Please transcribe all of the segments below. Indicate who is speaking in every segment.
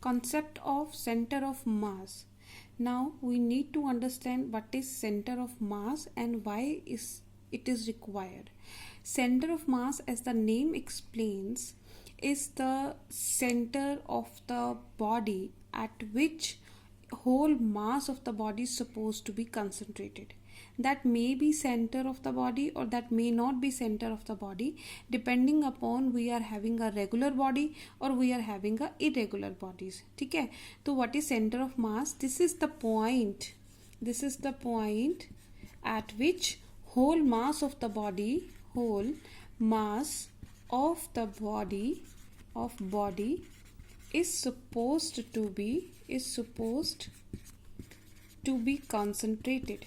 Speaker 1: concept of center of mass. Now we need to understand what is center of mass and why it is required. Center of mass, as the name explains, is the center of the body at which whole mass of the body is supposed to be concentrated. That may be center of the body or that may not be center of the body, depending upon we are having a regular body or we are having a irregular bodies. ठीक है, तो what is center of mass? This is the point at which whole mass of the body is supposed to be concentrated,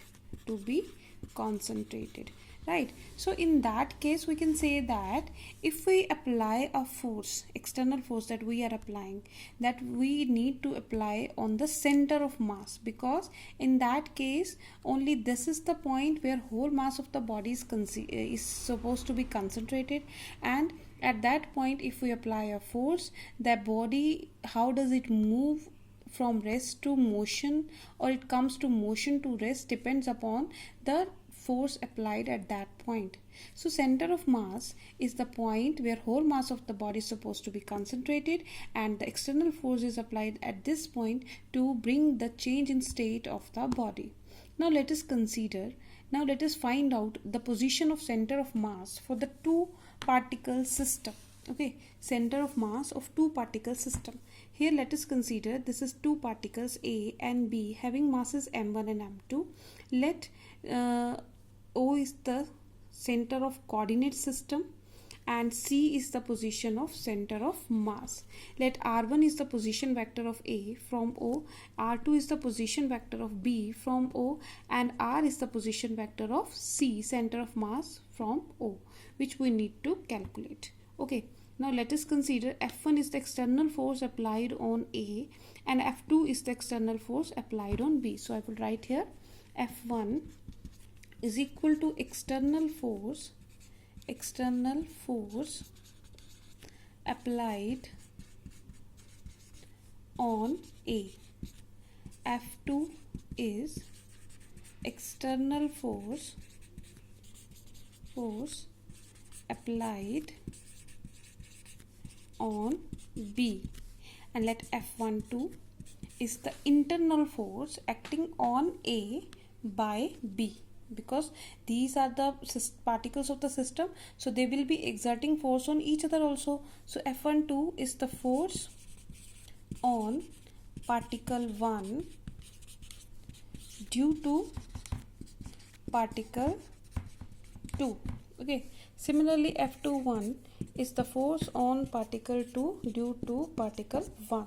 Speaker 1: right? So in that case we can say that if we apply a force, external force that we are applying, that we need to apply on the center of mass, because in that case only this is the point where whole mass of the body is supposed to be concentrated. And at that point, if we apply a force, the body, how does it move from rest to motion, or it comes to motion to rest, depends upon the force applied at that point. So center of mass is the point where whole mass of the body is supposed to be concentrated, and the external force is applied at this point to bring the change in state of the body. Now let us find out the position of center of mass for the two particle system. Okay, center of mass of two particle system. Here let us consider this is two particles A and B having masses m1 and m2. Let O is the center of coordinate system and C is the position of center of mass. Let R1 is the position vector of A from O, R2 is the position vector of B from O, and R is the position vector of C, center of mass, from O, which we need to calculate. Okay, now let us consider F1 is the external force applied on A and F2 is the external force applied on B. So I will write here F1 is equal to external force applied on A. F2 is external force applied on B, and let F12 is the internal force acting on A by B, because these are the particles of the system, so they will be exerting force on each other also. So F12 is the force on particle 1 due to particle 2. Okay, similarly F21 is the force on particle 2 due to particle 1.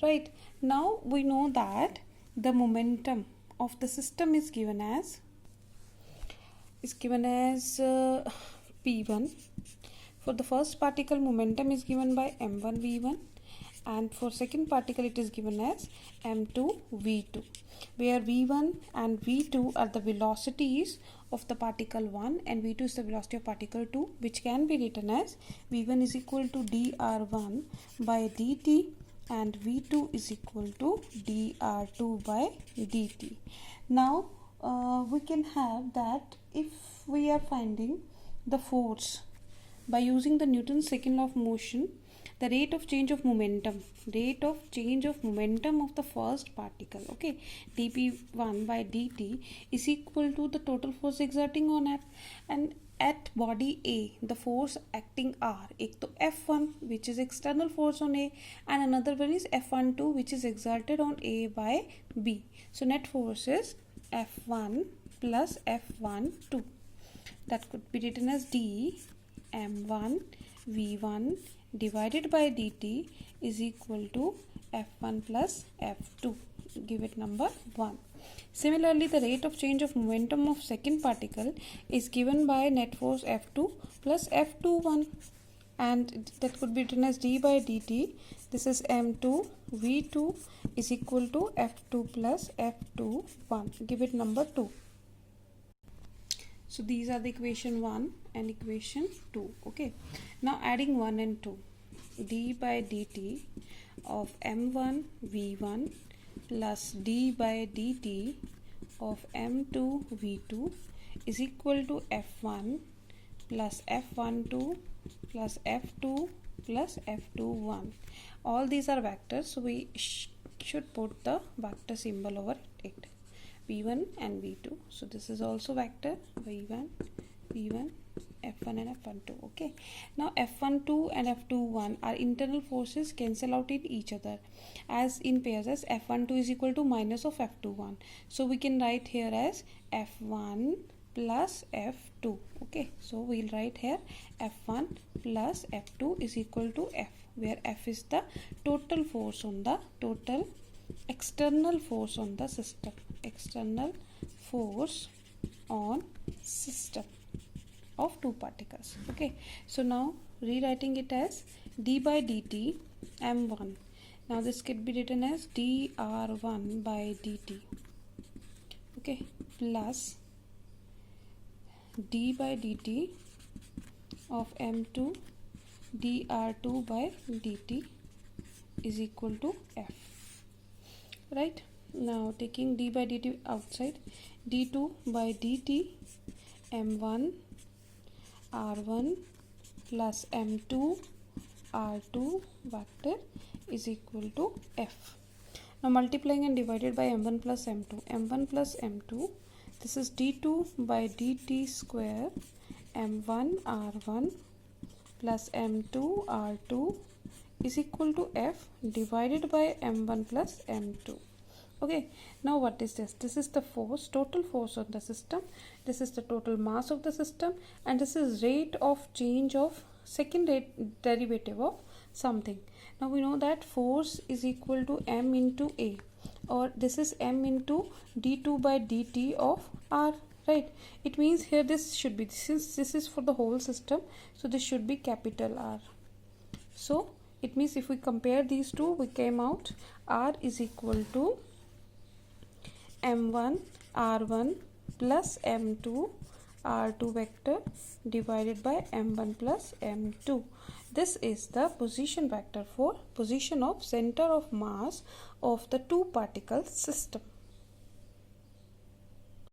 Speaker 1: Right, now we know that the momentum of the system is given as P1. For the first particle, momentum is given by m1 v1, and for second particle it is given as m2 v2, where v1 and v2 are the velocities of the particle 1 and v2 is the velocity of particle 2, which can be written as v1 is equal to dr1 by dt and v2 is equal to dr2 by dt. Now we can have that if we are finding the force by using the Newton's second law of motion, the rate of change of momentum of the first particle, okay, dp1 by dt is equal to the total force exerting on F, and at body A the force acting are एक तो F1 which is external force on A and another one is F12 which is exerted on A by B. So net force is F1 plus F12, that could be written as d m1 v1 divided by dt is equal to F1 plus F2. Give it number 1. Similarly, the rate of change of momentum of second particle is given by net force F2 plus F21, and that could be written as d by dt. This is m2 v2 is equal to F2 plus F21. Give it number 2. So these are the equation 1 and equation 2. Okay, now adding 1 and 2, d by dt of m1 v1 plus d by dt of m2 v2 is equal to f1 plus f12 plus f2 plus f21. All these are vectors, so we should put the vector symbol over it, v1 and v2. So this is also vector v1 v1 f1 and f12. Okay, now f12 and f21 are internal forces, cancel out in each other as in pairs, as f12 is equal to minus of f21. So we can write here as f1 plus f2. Okay, so we'll write here f1 plus f2 is equal to f, where f is the total force on the external force on the system, external force on system of two particles. Okay, so now rewriting it as d by dt m1. Now this could be written as dr1 by dt. Okay, plus d by dt of m2 dr2 by dt is equal to f. Right, now taking d by dt outside, d2 by dt m1 r1 plus m2 r2 vector is equal to f. Now multiplying and divided by m1 plus m2, this is d2 by dt square m1 r1 plus m2 r2 is equal to f divided by m1 plus m2. Okay, now what is this? This is the force, total force on the system. This is the total mass of the system, and this is rate of change of second derivative of something. Now we know that force is equal to m into a, or this is m into d2 by dt of r, right? It means here this should be, since this is for the whole system, so this should be capital R. So it means if we compare these two, we came out R is equal to m1 r1 plus m2 r2 vector divided by m1 plus m2. This is the position vector for position of center of mass of the two particle system.